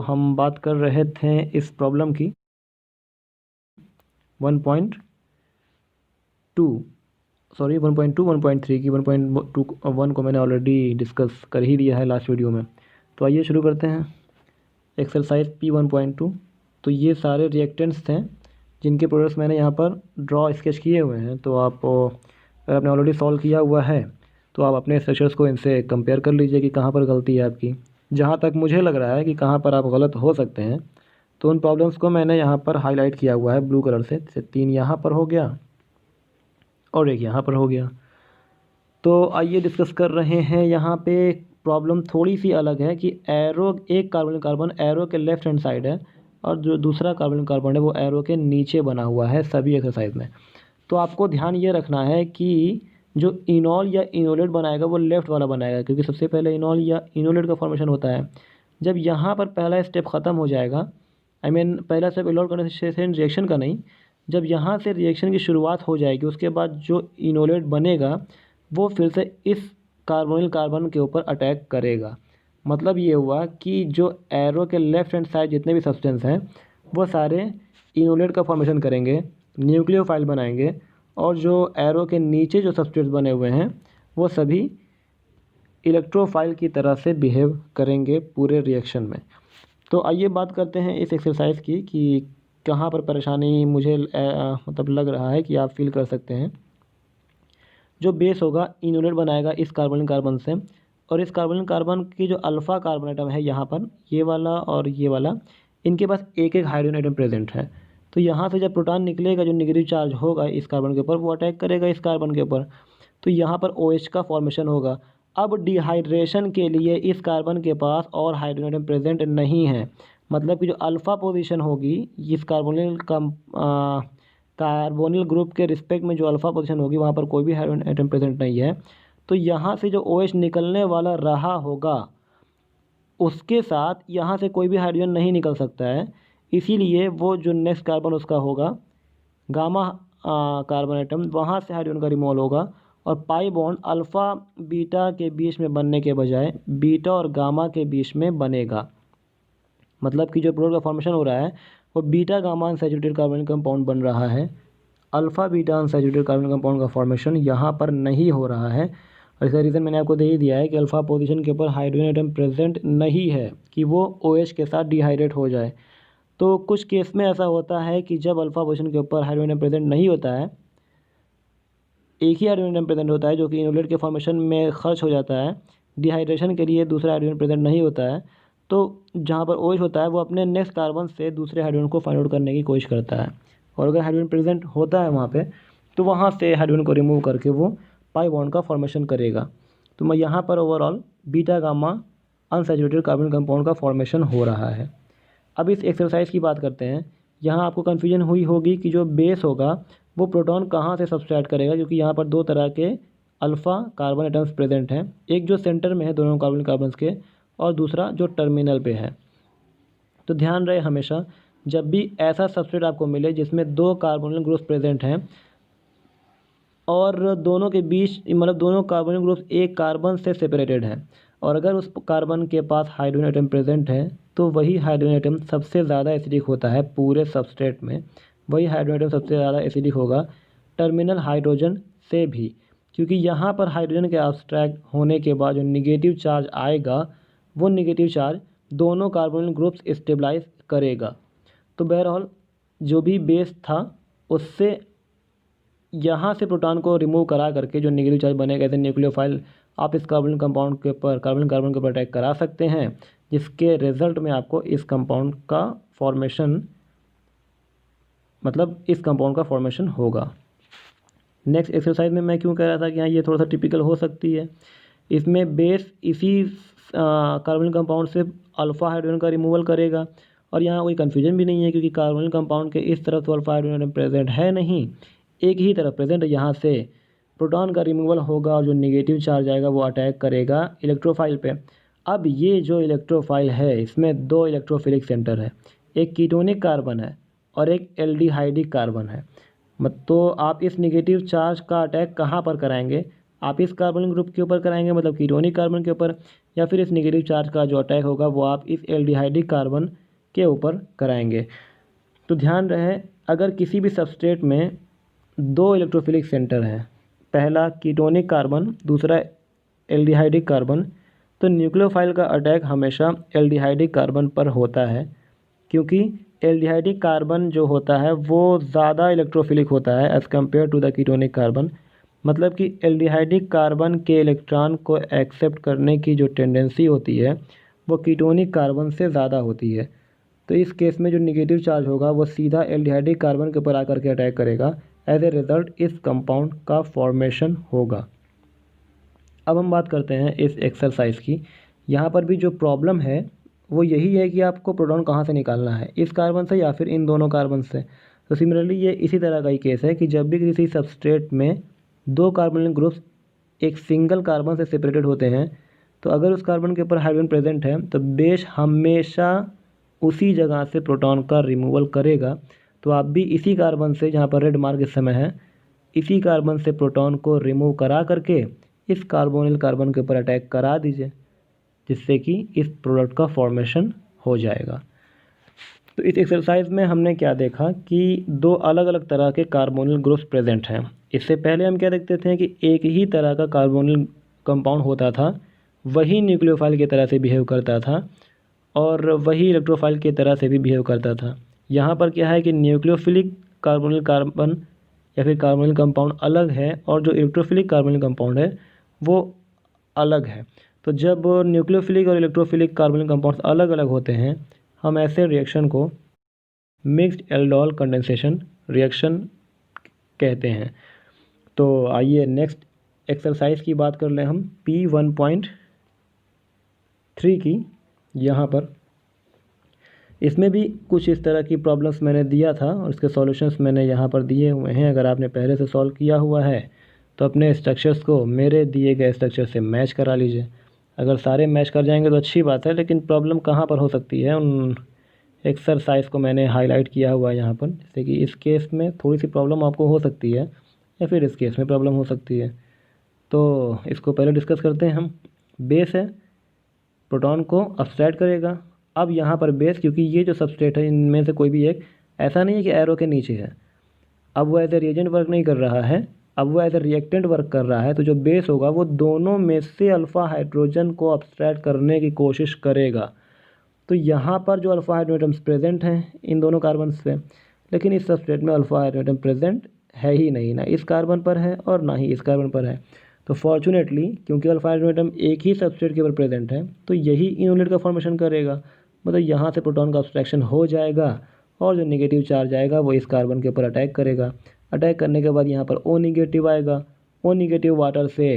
हम बात कर रहे थे इस प्रॉब्लम की 1.3 की। 1.1 को मैंने ऑलरेडी डिस्कस कर ही दिया है लास्ट वीडियो में। तो आइए शुरू करते हैं एक्सरसाइज P1.2। तो ये सारे रिएक्टेंट्स हैं जिनके प्रोडक्ट्स मैंने यहाँ पर ड्रॉ स्केच किए हुए हैं। तो आप अगर आपने ऑलरेडी सॉल्व किया हुआ है तो आप अपने स्ट्रक्चर्स को इनसे कंपेयर कर लीजिए कि कहाँ पर गलती है आपकी। जहाँ तक मुझे लग रहा है कि कहाँ पर आप गलत हो सकते हैं, तो उन प्रॉब्लम्स को मैंने यहाँ पर हाईलाइट किया हुआ है ब्लू कलर से। जैसे 3 यहाँ पर हो गया और 1 यहाँ पर हो गया। तो आइए डिस्कस कर रहे हैं। यहाँ पे प्रॉब्लम थोड़ी सी अलग है कि एरो, एक कार्बन एरो के लेफ्ट हैंड साइड है और जो दूसरा कार्बन है वो एरो के नीचे बना हुआ है सभी एक्सरसाइज में। तो आपको ध्यान ये रखना है कि जो इनॉल या इनोलेट बनाएगा वो लेफ़्ट वाला बनाएगा, क्योंकि सबसे पहले इनॉल या इनोलेट का फॉर्मेशन होता है। जब यहाँ पर पहला स्टेप ख़त्म हो जाएगा, पहला स्टेप इनोल कंडेंसेशन रिएक्शन का नहीं, जब यहाँ से रिएक्शन की शुरुआत हो जाएगी उसके बाद जो इनोलेट बनेगा वो फिर से इस कार्बोनिल कार्बन के ऊपर अटैक करेगा। मतलब ये हुआ कि जो एरो के लेफ्ट हैंड साइड जितने भी सब्सटेंस हैं वो सारे इनोलेट का फॉर्मेशन करेंगे, न्यूक्लियोफाइल बनाएंगे, और जो एरो के नीचे जो सब्सटेंस बने हुए हैं वो सभी इलेक्ट्रोफाइल की तरह से बिहेव करेंगे पूरे रिएक्शन में। तो आइए बात करते हैं इस एक्सरसाइज की कि कहाँ पर परेशानी मुझे मतलब लग रहा है कि आप फील कर सकते हैं। जो बेस होगा इनोलेट बनाएगा इस कार्बोनिल कार्बन से, और इस कार्बोनिल कार्बन की जो अल्फ़ा कार्बन एटम है यहाँ पर, ये वाला और ये वाला, इनके पास एक एक हाइड्रोजन एटम प्रेजेंट है। तो यहाँ से जब प्रोटॉन निकलेगा जो नेगेटिव चार्ज होगा इस कार्बन के ऊपर वो अटैक करेगा इस कार्बन के ऊपर। तो यहाँ पर OH का फॉर्मेशन होगा। अब डिहाइड्रेशन के लिए इस कार्बन के पास और हाइड्रोजन एटम प्रेजेंट नहीं है, मतलब कि जो अल्फ़ा पोजीशन होगी इस कार्बोनिल ग्रुप के रिस्पेक्ट में जो अल्फ़ा पोजीशन होगी वहाँ पर कोई भी हाइड्रोजन एटम प्रेजेंट नहीं है। तो यहाँ से जो OH निकलने वाला रहा होगा उसके साथ यहाँ से कोई भी हाइड्रोजन नहीं निकल सकता है, इसीलिए वो जो नेक्स्ट कार्बन उसका होगा गामा कार्बन एटम, वहाँ से हाइड्रोजन का रिमूवल होगा और पाई बॉन्ड अल्फ़ा बीटा के बीच में बनने के बजाय बीटा और गामा के बीच में बनेगा। मतलब कि जो प्रोडक्ट का फॉर्मेशन हो रहा है वो beta gamma unsaturated carbon compound बन रहा है, alpha beta unsaturated carbon compound का फॉर्मेशन यहाँ पर नहीं हो रहा है। और इसका रीज़न मैंने आपको दे ही दिया है कि अल्फ़ा पोजीशन के ऊपर हाइड्रोजन एटम प्रेजेंट नहीं है कि वो OH के साथ डिहाइड्रेट हो जाए। तो कुछ केस में ऐसा होता है कि जब अल्फ़ा पोजीशन के ऊपर हाइड्रोजन एटम प्रेजेंट नहीं होता है, एक ही हाइड्रोजन एटम प्रेजेंट होता है जो कि इनोलेट के फॉर्मेशन में खर्च हो जाता है, डिहाइड्रेशन के लिए दूसरा हाइड्रोजन प्रेजेंट नहीं होता है, तो जहाँ पर OH होता है वो अपने नेक्स्ट कार्बन से दूसरे हाइड्रोजन को फाइंड आउट करने की कोशिश करता है, और अगर हाइड्रोजन प्रेजेंट होता है वहाँ पे तो वहाँ से हाइड्रोजन को रिमूव करके वो पाई बॉन्ड का फॉर्मेशन करेगा। तो मैं यहाँ पर overall beta gamma unsaturated carbon compound का फॉर्मेशन हो रहा है। अब इस एक्सरसाइज की बात करते हैं। यहाँ आपको कन्फ्यूजन हुई होगी कि जो बेस होगा वो प्रोटॉन कहाँ से सब्सट्रैक्ट करेगा, क्योंकि यहाँ पर दो तरह के अल्फ़ा कार्बन एटम्स प्रेजेंट हैं, एक जो सेंटर में है दोनों कार्बन कार्बन्स के और दूसरा जो टर्मिनल पे है। तो ध्यान रहे हमेशा जब भी ऐसा सब्सट्रेट आपको मिले जिसमें 2 कार्बोनिल ग्रुप्स प्रेजेंट हैं और दोनों के बीच मतलब दोनों कार्बोनिल ग्रुप्स एक कार्बन से सेपरेटेड हैं, और अगर उस कार्बन के पास हाइड्रोजन एटम प्रेजेंट है तो वही हाइड्रोजन एटम सबसे ज़्यादा एसिडिक होता है पूरे सबस्ट्रेट में, वही हाइड्रोजन एटम सबसे ज़्यादा एसिडिक होगा टर्मिनल हाइड्रोजन से भी, क्योंकि यहाँ पर हाइड्रोजन के अब्स्ट्रैक्ट होने के बाद जो निगेटिव चार्ज आएगा वो निगेटिव चार्ज दोनों कार्बोनिल ग्रुप्स स्टेबलाइज करेगा। तो बहरहाल जो भी बेस था उससे यहाँ से प्रोटॉन को रिमूव करा करके जो नेगेटिव चार्ज बनेगा एज ए न्यूक्लियोफाइल आप इस कार्बन कंपाउंड के ऊपर कार्बन के ऊपर अटैक करा सकते हैं, जिसके रिजल्ट में आपको इस कंपाउंड का फॉर्मेशन होगा। नेक्स्ट एक्सरसाइज में मैं क्यों कह रहा था कि हाँ ये थोड़ा सा टिपिकल हो सकती है, इसमें बेस इसी कार्बन कंपाउंड से अल्फ़ा हाइड्रोजन का रिमूवल करेगा, और यहाँ कोई कन्फ्यूजन भी नहीं है क्योंकि कार्बन कंपाउंड के इस तरफ तो अल्फ़ा हाइड्रोजन प्रेजेंट है नहीं, एक ही तरफ प्रेजेंट है। यहाँ से प्रोटॉन का रिमूवल होगा और जो नेगेटिव चार्ज आएगा वो अटैक करेगा इलेक्ट्रोफाइल पे। अब ये जो इलेक्ट्रोफाइल है इसमें 2 इलेक्ट्रोफिलिक सेंटर है, एक कीटोनिक कार्बन है और एक एल्डिहाइडिक कार्बन है। तो आप इस नेगेटिव चार्ज का अटैक कहाँ पर कराएंगे, आप इस कार्बन ग्रुप के ऊपर कराएंगे मतलब कीटोनिक कार्बन के ऊपर, या फिर इस नेगेटिव चार्ज का जो अटैक होगा वो आप इस एल्डिहाइडिक कार्बन के ऊपर कराएंगे। तो ध्यान रहे, अगर किसी भी सबस्ट्रेट में दो इलेक्ट्रोफिलिक सेंटर हैं, पहला कीटोनिक कार्बन, दूसरा एल्डिहाइडिक कार्बन, तो न्यूक्लियोफाइल का अटैक हमेशा एल्डिहाइडिक कार्बन पर होता है, क्योंकि एल्डिहाइडिक कार्बन जो होता है वो ज़्यादा इलेक्ट्रोफिलिक होता है as compare to the ketonic carbon. मतलब कि एल्डिहाइडिक कार्बन के इलेक्ट्रॉन को एक्सेप्ट करने की जो टेंडेंसी होती है वो कीटोनिक कार्बन से ज़्यादा होती है। तो इस केस में जो निगेटिव चार्ज होगा वो सीधा एल्डिहाइडिक कार्बन के ऊपर आकर के अटैक करेगा। एज ए रिज़ल्ट इस कंपाउंड का फॉर्मेशन होगा। अब हम बात करते हैं इस एक्सरसाइज की। यहाँ पर भी जो प्रॉब्लम है वो यही है कि आपको प्रोटॉन कहाँ से निकालना है, इस कार्बन से या फिर इन दोनों कार्बन से। तो सिमिलरली ये इसी तरह का ही केस है कि जब भी किसी सबस्ट्रेट में दो कार्बोनिल ग्रुप्स एक सिंगल कार्बन से सेपरेटेड होते हैं, तो अगर उस कार्बन के ऊपर हाइड्रोजन प्रेजेंट है तो बेस हमेशा उसी जगह से प्रोटॉन का रिमूवल करेगा। तो आप भी इसी कार्बन से, जहाँ पर रेड मार्क इस समय है, इसी कार्बन से प्रोटॉन को रिमूव करा करके इस कार्बोनिल कार्बन के ऊपर अटैक करा दीजिए, जिससे कि इस प्रोडक्ट का फॉर्मेशन हो जाएगा। तो इस एक्सरसाइज में हमने क्या देखा कि दो अलग अलग तरह के कार्बोनिल ग्रुप्स प्रेजेंट हैं। इससे पहले हम क्या देखते थे कि एक ही तरह का कार्बोनिल कंपाउंड होता था, वही न्यूक्लियोफाइल की तरह से बिहेव करता था और वही इलेक्ट्रोफाइल की तरह से भी बिहेव करता था। यहाँ पर क्या है कि न्यूक्लियोफिलिक कार्बोनिल कार्बन या फिर कार्बोनिल कंपाउंड अलग है और जो इलेक्ट्रोफिलिक कार्बोनिल कंपाउंड है वो अलग है। तो जब न्यूक्लियोफिलिक और इलेक्ट्रोफिलिक कार्बोनिल कंपाउंड्स अलग अलग होते हैं, हम ऐसे रिएक्शन को मिक्स्ड एल्डोल कंडेंसेशन रिएक्शन कहते हैं। तो आइए नेक्स्ट एक्सरसाइज की बात कर लें हम P1.3 की। यहाँ पर इसमें भी कुछ इस तरह की प्रॉब्लम्स मैंने दिया था और उसके सॉल्यूशंस मैंने यहाँ पर दिए हुए हैं। अगर आपने पहले से सॉल्व किया हुआ है तो अपने स्ट्रक्चर्स को मेरे दिए गए स्ट्रक्चर से मैच करा लीजिए। अगर सारे मैच कर जाएंगे तो अच्छी बात है, लेकिन प्रॉब्लम कहाँ पर हो सकती है उन एक्सरसाइज को मैंने हाईलाइट किया हुआ है यहाँ पर। जैसे कि इस केस में थोड़ी सी प्रॉब्लम आपको हो सकती है या फिर इस केस में प्रॉब्लम हो सकती है। तो इसको पहले डिस्कस करते हैं हम। बेस है, प्रोटॉन को अपस्ट्रैक्ट करेगा। अब यहाँ पर बेस, क्योंकि ये जो सबस्ट्रेट है इनमें से कोई भी एक ऐसा नहीं है कि एरो के नीचे है, अब वो एज ए रिएजेंट वर्क नहीं कर रहा है, अब वो एज ए रिएक्टेंट वर्क कर रहा है। तो जो बेस होगा वो दोनों में से अल्फ़ा हाइड्रोजन को अपस्ट्रैक्ट करने की कोशिश करेगा। तो यहाँ पर जो अल्फ़ा हाइड्रोजन प्रेजेंट हैं इन दोनों कार्बन से, लेकिन इस सबस्ट्रेट में अल्फ़ा हाइड्रोजन प्रेजेंट है ही नहीं, ना इस कार्बन पर है और ना ही इस कार्बन पर है। तो फॉर्चुनेटली क्योंकि अल्फ़ा हाइड्रोजन एक ही सबस्ट्रेट के ऊपर प्रेजेंट है, तो यही इनोलेट का फॉर्मेशन करेगा। मतलब यहाँ से प्रोटॉन का अब्स्ट्रैक्शन हो जाएगा और जो नेगेटिव चार्ज आएगा वो इस कार्बन के ऊपर अटैक करेगा। अटैक करने के बाद यहाँ पर O नेगेटिव आएगा। O नेगेटिव वाटर से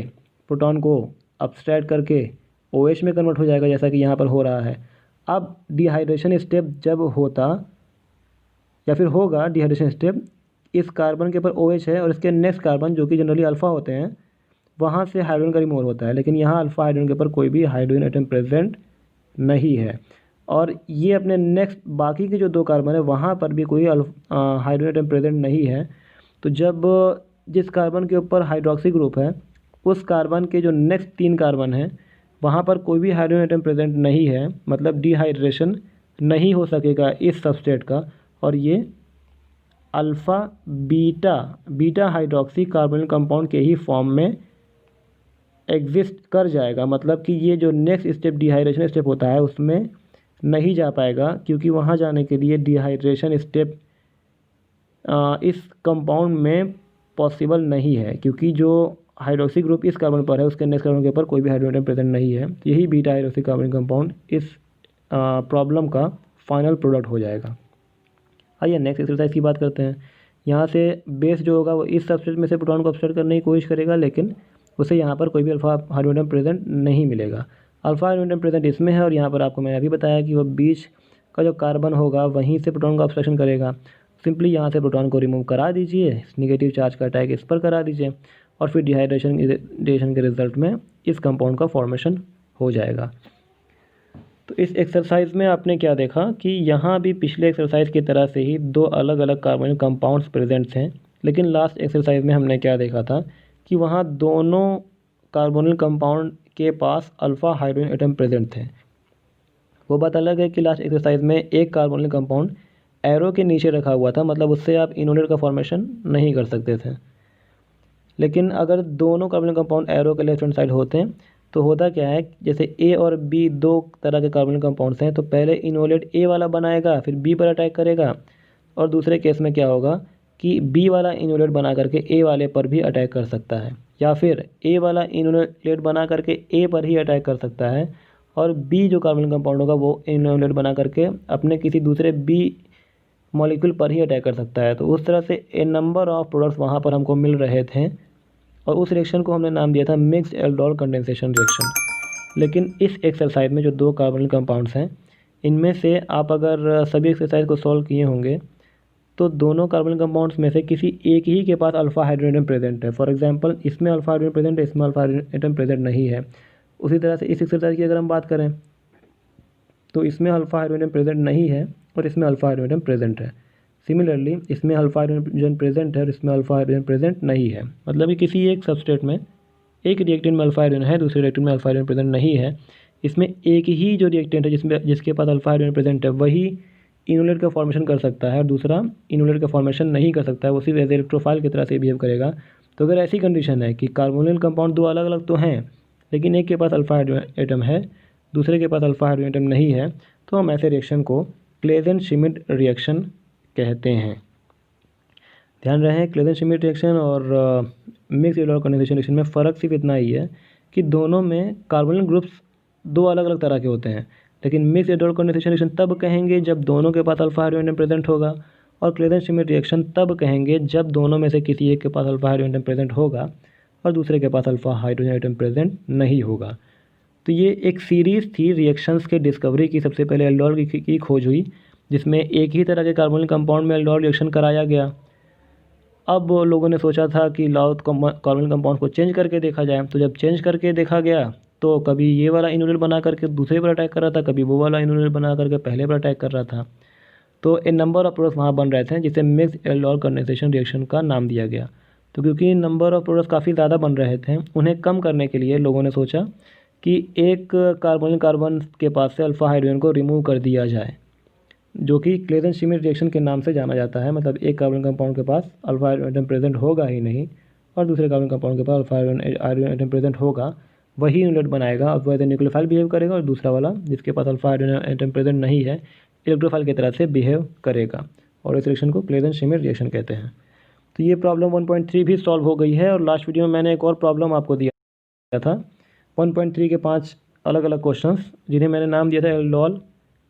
प्रोटॉन को अब्स्ट्रैक्ट करके OH में कन्वर्ट हो जाएगा, जैसा कि यहाँ पर हो रहा है। अब डिहाइड्रेशन स्टेप जब होता या फिर होगा डिहाइड्रेशन स्टेप, इस कार्बन के ऊपर OH है और इसके नेक्स्ट कार्बन जो कि जनरली अल्फ़ा होते हैं वहाँ से हाइड्रोजन का रिमूवल होता है, लेकिन यहाँ अल्फ़ा हाइड्रोजन के ऊपर कोई भी हाइड्रोजन एटम प्रेजेंट नहीं है। और ये अपने नेक्स्ट बाकी के जो दो कार्बन है वहाँ पर भी कोई हाइड्रोजन एटम प्रेजेंट नहीं है। तो जब जिस कार्बन के ऊपर हाइड्रोक्सी ग्रुप है उस कार्बन के जो नेक्स्ट तीन कार्बन हैं वहाँ पर कोई भी हाइड्रोजन एटम प्रेजेंट नहीं है, मतलब डिहाइड्रेशन नहीं हो सकेगा इस सबस्ट्रेट का, और ये alpha beta hydroxy carbonyl compound के ही फॉर्म में एग्जिस्ट कर जाएगा। मतलब कि ये जो नेक्स्ट स्टेप डिहाइड्रेशन स्टेप होता है उसमें नहीं जा पाएगा, क्योंकि वहाँ जाने के लिए डिहाइड्रेशन स्टेप इस कंपाउंड में पॉसिबल नहीं है, क्योंकि जो हाइड्रोक्सी ग्रुप इस कार्बन पर है उसके नेक्स्ट कार्बन के ऊपर कोई भी हाइड्रोजन प्रेजेंट नहीं है। यही बीटा हाइड्रोक्सी कार्बोनिल कंपाउंड इस प्रॉब्लम का फाइनल प्रोडक्ट हो जाएगा। आइए नेक्स्ट एक्सरसाइज की बात करते हैं। यहाँ से बेस जो होगा वो इस सबस्ट्रेट में से प्रोटॉन को अपस्ट्रैक्ट करने की कोशिश करेगा, लेकिन उसे यहाँ पर कोई भी अल्फ़ा हाइड्रोजन प्रेजेंट नहीं मिलेगा। अल्फ़ा हाइड्रोजन प्रेजेंट इसमें है और यहाँ पर आपको मैंने अभी बताया कि वो बीच का जो कार्बन होगा वहीं से प्रोटॉन का ऑब्स्ट्रक्शन करेगा। सिंपली यहाँ से प्रोटॉन को रिमूव करा दीजिए, नेगेटिव चार्ज का अटैक इस पर करा दीजिए और फिर डिहाइड्रेशन के रिजल्ट में इस कंपाउंड का फॉर्मेशन हो जाएगा। तो इस एक्सरसाइज में आपने क्या देखा कि यहाँ भी पिछले एक्सरसाइज की तरह से ही दो अलग अलग कार्बोनिल कंपाउंड्स प्रेजेंट हैं, लेकिन लास्ट एक्सरसाइज में हमने क्या देखा था कि वहाँ दोनों कार्बोनिल कंपाउंड के पास अल्फ़ा हाइड्रोजन एटम प्रेजेंट थे। वो बात अलग है कि लास्ट एक्सरसाइज में एक कार्बोनिल कंपाउंड एरो के नीचे रखा हुआ था, मतलब उससे आप इनोलेट का फॉर्मेशन नहीं कर सकते थे। लेकिन अगर दोनों कार्बोनिल कंपाउंड एरो के लेफ्ट हैंड साइड होते हैं तो होता क्या है, जैसे ए और बी दो तरह के कार्बोनिल कंपाउंड्स हैं, तो पहले इनोलेट ए वाला बनाएगा, फिर बी पर अटैक करेगा, और दूसरे केस में क्या होगा कि बी वाला इनोलेट बना करके ए वाले पर भी अटैक कर सकता है, या फिर ए वाला इनोलेट बना करके ए पर ही अटैक कर सकता है, और बी जो कार्बोनिल कंपाउंड होगा वो इनोलेट बना करके अपने किसी दूसरे बी मॉलिक्यूल पर ही अटैक कर सकता है। तो उस तरह से ए नंबर ऑफ प्रोडक्ट्स वहाँ पर हमको मिल रहे थे, और उस रिएक्शन को हमने नाम दिया था मिक्स्ड एल्डोल कंडेंसेशन रिएक्शन। लेकिन इस एक्सरसाइज में जो दो कार्बोनिल कंपाउंड्स हैं, इनमें से आप अगर सभी एक्सरसाइज को सॉल्व किए होंगे तो दोनों कार्बोनिल कंपाउंड्स में से किसी एक ही के पास अल्फा हाइड्रोजन प्रेजेंट है। फॉर एग्जांपल, इसमें अल्फा हाइड्रोजन प्रेजेंट है, इसमें अल्फा हाइड्रोजन प्रेजेंट नहीं है। उसी तरह से इस एक्सरसाइज की अगर हम बात करें तो इसमें अल्फा हाइड्रोजन प्रेजेंट नहीं है और इसमें अल्फा हाइड्रोजन प्रेजेंट है। सिमिलरली इसमें अल्फा हाइड्रोजन प्रेजेंट है और इसमें अल्फा हाइड्रोजन प्रेजेंट नहीं है। मतलब कि किसी एक सबस्ट्रेट में एक रिएक्टेंट में अल्फा हाइड्रोजन है, दूसरे रिएक्टेंट में अल्फा हाइड्रोजन प्रेजेंट नहीं है। इसमें एक ही जो रिएक्टेंट है जिसके पास अल्फा हाइड्रोजन प्रेजेंट है वही इनोलेट का फॉर्मेशन कर सकता है और दूसरा इनोलेट का फॉर्मेशन नहीं कर सकता है, वो सिर्फ एज इलेक्ट्रोफाइल की तरह से बिहेव करेगा। तो अगर ऐसी कंडीशन है कि कार्बोनिल कंपाउंड दो अलग अलग तो हैं, लेकिन एक के पास अल्फा हाइड्रोजन एटम है, दूसरे के पास अल्फा हाइड्रोजन एटम नहीं है, तो हम ऐसे रिएक्शन को क्लेजेंट श्मिट रिएक्शन कहते हैं। ध्यान रहे, क्लेजेंट श्मिट रिएक्शन और मिक्स एल्डोल कंडेंसेशन रिएक्शन में फ़र्क सिर्फ इतना ही है कि दोनों में कार्बोनिल ग्रुप्स दो अलग अलग तरह के होते हैं। लेकिन मिक्स एल्डोल कंडेंसेशन रिएक्शन तब कहेंगे जब दोनों के पास अल्फा हाइड्रोजन प्रेजेंट होगा, और क्लेजेंट श्मिट रिएक्शन तब कहेंगे जब दोनों में से किसी एक के पास अल्फा हाइड्रोजन प्रेजेंट होगा और दूसरे के पास अल्फा हाइड्रोजन एटम प्रेजेंट नहीं होगा। तो ये एक सीरीज़ थी रिएक्शंस के डिस्कवरी की। सबसे पहले एल्डोल की खोज हुई, जिसमें एक ही तरह के कार्बोनिल कंपाउंड में एल्डोल रिएक्शन कराया गया। अब लोगों ने सोचा था कि लाओ कार्बोनिल कंपाउंड को चेंज करके देखा जाए। तो जब चेंज करके देखा गया तो कभी ये वाला इनोलेट बना करके दूसरे पर अटैक कर रहा था, कभी वो वाला इनोलेट बना करके पहले पर अटैक कर रहा था। तो ए नंबर ऑफ प्रोडक्ट्स वहाँ बन रहे थे, जिसे मिक्स्ड एल्डोल कंडेंसेशन रिएक्शन का नाम दिया गया। तो क्योंकि नंबर ऑफ प्रोडक्ट्स काफ़ी ज़्यादा बन रहे थे, उन्हें कम करने के लिए लोगों ने सोचा कि एक कार्बन के पास से अल्फा हाइड्रोजन को रिमूव कर दिया जाए, जो कि क्लेजेंट श्मिट रिएक्शन के नाम से जाना जाता है। मतलब एक कार्बन कंपाउंड के पास अल्फा हाइड्रोजन प्रेजेंट होगा ही नहीं और दूसरे कार्बन कंपाउंड के पास अल्फा हाइड्रोजन एटम प्रेजेंट होगा, वही इनोलेट बनाएगा और वह न्यूक्लियोफाइल बिहेव करेगा, और दूसरा वाला जिसके पास अल्फा हाइड्रोजन एटम प्रेजेंट नहीं है इलेक्ट्रोफाइल की तरह से बिहेव करेगा, और इस रिएक्शन को क्लेजेंट श्मिट रिएक्शन कहते हैं। तो ये प्रॉब्लम 1.3 भी सॉल्व हो गई है। और लास्ट वीडियो में मैंने एक और प्रॉब्लम आपको दिया था 1.3 के 5 अलग अलग क्वेश्चंस, जिन्हें मैंने नाम दिया था एल्डोल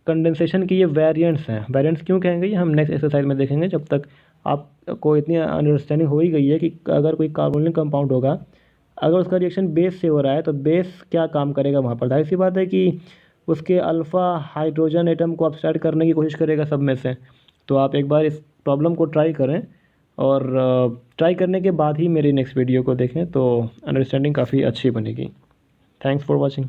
कंडेंसेशन की। ये वेरिएंट्स हैं। वेरिएंट्स क्यों कहेंगे ये हम नेक्स्ट एक्सरसाइज में देखेंगे। जब तक आपको इतनी अंडरस्टैंडिंग हो ही गई है कि अगर कोई कार्बोनिल कंपाउंड होगा, अगर उसका रिएक्शन बेस से हो रहा है तो बेस क्या काम करेगा वहाँ पर। जाहिर सी बात है कि उसके अल्फ़ा हाइड्रोजन एटम को अपसाइड करने की कोशिश करेगा सब में से। तो आप एक बार इस प्रॉब्लम को ट्राई करें, और ट्राई करने के बाद ही मेरी नेक्स्ट वीडियो को देखें, तो अंडरस्टैंडिंग काफ़ी अच्छी बनेगी। Thanks for watching.